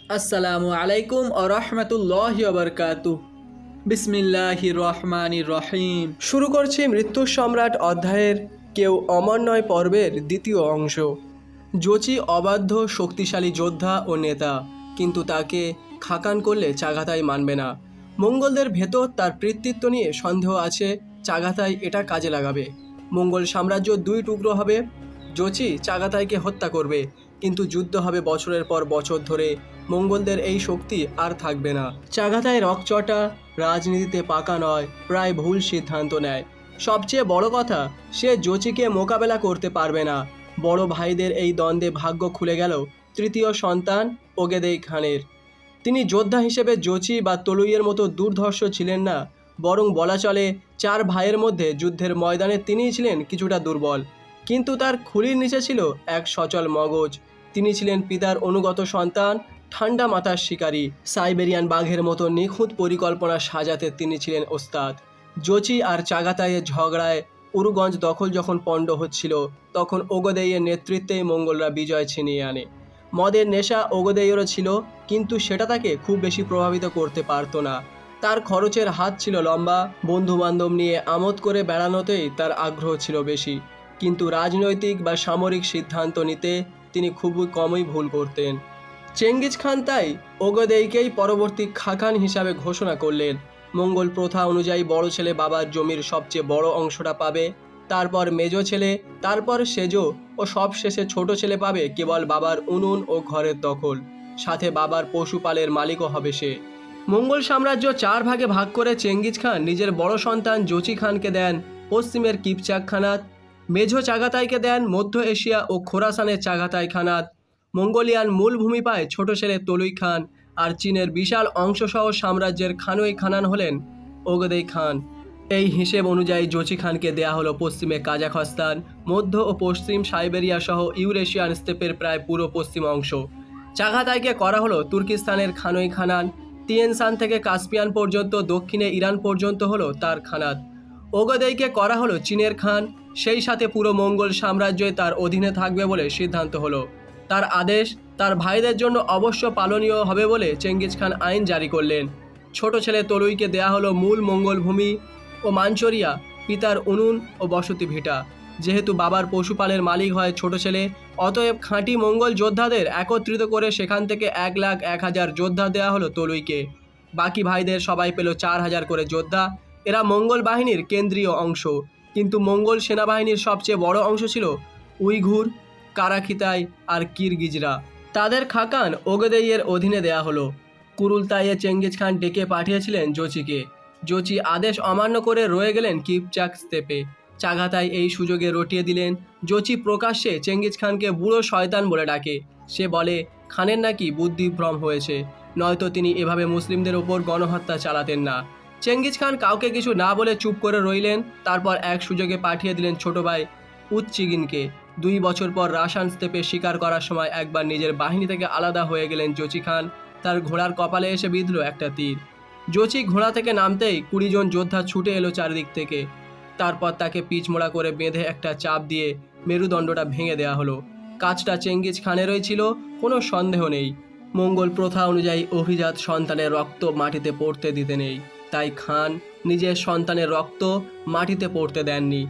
আসসালামু আলাইকুম ও রহমতুল্লাহি ওয়া বারাকাতুহু। বিসমিল্লাহির রহমানির রহিম। শুরু করছি মৃত্যুর সম্রাট অধ্যায়ের কেউ অমর নয় পর্বের দ্বিতীয় অংশ। জোচি অবাধ্য শক্তিশালী যোদ্ধা ও নেতা, কিন্তু তাকে খাকান করলে চাগাতাই মানবে না। মঙ্গলদের ভেতর তার কৃতিত্ব নিয়ে সন্দেহ আছে, চাগাতাই এটা কাজে লাগাবে। মঙ্গল সাম্রাজ্য দুই টুকরো হবে। জোচি চাগাতাইকে হত্যা করবে, কিন্তু যুদ্ধ হবে বছরের পর বছর ধরে। মঙ্গলদের এই শক্তি আর থাকবে না। চাগাতাই রকচটা, রাজনীতিতে পাকা নয়, প্রায় ভুল সিদ্ধান্ত নেয়। সবচেয়ে বড় কথা, সে জোচিকে মোকাবেলা করতে পারবে না। বড় ভাইদের এই দ্বন্দ্বে ভাগ্য খুলে গেল তৃতীয় সন্তান ওগেদেই খানের। তিনি যোদ্ধা হিসেবে জোচি বা তলুইয়ের মতো দুর্ধর্ষ ছিলেন না, বরং বলা চলে চার ভাইয়ের মধ্যে যুদ্ধের ময়দানে তিনিই ছিলেন কিছুটা দুর্বল। কিন্তু তার খুলির নিচে ছিল এক সচল মগজ। তিনি ছিলেন পিতার অনুগত সন্তান, ঠান্ডা মাথার শিকারী। সাইবেরিয়ান বাঘের মতো নিখুঁত পরিকল্পনা সাজাতে তিনি ছিলেন ওস্তাদ। জোচি আর চাগাতাইয়ের ঝগড়ায় উরুগঞ্জ দখল যখন পণ্ড হচ্ছিল, তখন ওগদেইয়ের নেতৃত্বেই মঙ্গলরা বিজয় ছিনিয়ে আনে। মদের নেশা ওগদেইয়েরও ছিল, কিন্তু সেটা তাকে খুব বেশি প্রভাবিত করতে পারতো না। তার খরচের হাত ছিল লম্বা, বন্ধুবান্ধব নিয়ে আমোদ করে বেড়ানোতেই তার আগ্রহ ছিল বেশি। কিন্তু রাজনৈতিক বা সামরিক সিদ্ধান্ত নিতে তিনি খুবই কমই ভুল করতেন। চেঙ্গিজ খান তাই ওগদেইকেই পরবর্তী খাকান হিসাবে ঘোষণা করলেন। মঙ্গল প্রথা অনুযায়ী বড় ছেলে বাবার জমির সবচেয়ে বড় অংশটা পাবে, তারপর মেজো ছেলে, তারপর সেজো, ও সবশেষে ছোট ছেলে পাবে কেবল বাবার উনুন ও ঘরের দখল। সাথে বাবার পশুপালের মালিকও হবে সে। মঙ্গল সাম্রাজ্য চার ভাগে ভাগ করে চেঙ্গিজ খান নিজের বড় সন্তান জোচি খানকে দেন পশ্চিমের কিপচাক খানাত, মেঝো চাগাতাইকে দেন মধ্য এশিয়া ও খোরাসানের চাগাতাই খানাত। মঙ্গোলিয়ান মূল ভূমি পায় ছোট ছেলে তলুই খান, আর চীনের বিশাল অংশসহ সাম্রাজ্যের খানই খানান হলেন ওগদেই খান। এই হিসেব অনুযায়ী জোচি খানকে দেয়া হলো পশ্চিমে কাজাখস্তান, মধ্য ও পশ্চিম সাইবেরিয়া সহ ইউরেশিয়ান স্টেপের প্রায় পুরো পশ্চিম অংশ। চাগাতাইকে করা হলো তুর্কিস্তানের খানই খানান। তিয়েনসান থেকে কাস্পিয়ান পর্যন্ত দক্ষিণে ইরান পর্যন্ত হলো তার খানাত। ওগদেইকে করা হলো চীনের খান, সেই সাথে পুরো মঙ্গল সাম্রাজ্যই তার অধীনে থাকবে বলে সিদ্ধান্ত হলো। তার আদেশ তার ভাইদের জন্য অবশ্য পালনীয় হবে বলে চেঙ্গিজ খান আইন জারি করলেন। ছোট ছেলে তলুইকে দেয়া হলো মূল মঙ্গল ভূমি ও মানচরিয়া, পিতার উনুন ও বসতি ভিটা। যেহেতু বাবার পশুপালের মালিক হয় ছোট ছেলে, অতএব খাঁটি মঙ্গল যোদ্ধাদের একত্রিত করে সেখান থেকে 1,01,000 যোদ্ধা দেয়া হলো তলুইকে। বাকি ভাইদের সবাই পেল 4,000 করে যোদ্ধা। এরা মঙ্গল বাহিনীর কেন্দ্রীয় অংশ, কিন্তু মঙ্গল সেনাবাহিনীর সবচেয়ে বড় অংশ ছিল উইঘুর, কারাখিতাই আর কিরগিজরা। তাদের খাকান ওগদেইয়ের অধীনে দেয়া হলো। কুরুলতাইয়ে চেঙ্গিজ খান ডেকে পাঠিয়েছিলেন জোচিকে। জোচি আদেশ অমান্য করে রয়ে গেলেন কিপচাক স্তেপে। চাগাতাই এই সুযোগে রটিয়ে দিলেন। জোচি প্রকাশ্যে চেঙ্গিজ খানকে বুড়ো শয়তান বলে ডাকে। সে বলে খানের নাকি বুদ্ধিভ্রম হয়েছে, নয়তো তিনি এভাবে মুসলিমদের ওপর গণহত্যা চালাতেন না। চেঙ্গিজ খান কাউকে কিছু না বলে চুপ করে রইলেন। তারপর এক সুযোগে পাঠিয়ে দিলেন ছোট ভাই উচ্চিগিনকে। 2 বছর পর রাশান স্তেপে শিকার করার সময় একবার নিজের বাহিনী থেকে আলাদা হয়ে গেলেন জোচি খান। তার ঘোড়ার কপালে এসে বিঁধল একটা তীর। জোচি ঘোড়া থেকে নামতেই 20 জন যোদ্ধা ছুটে এলো চারদিক থেকে। তারপর তাকে পিচমোড়া করে বেঁধে একটা চাপ দিয়ে মেরুদণ্ডটা ভেঙে দেয়া হলো। কাজটা চেঙ্গিজ খানেরই ছিল, কোনো সন্দেহ নেই। মঙ্গল প্রথা অনুযায়ী অভিজাত সন্তানের রক্ত মাটিতে পড়তে দিতে নেই, তাই খান নিজের সন্তানের রক্ত মাটিতে পড়তে দেননি।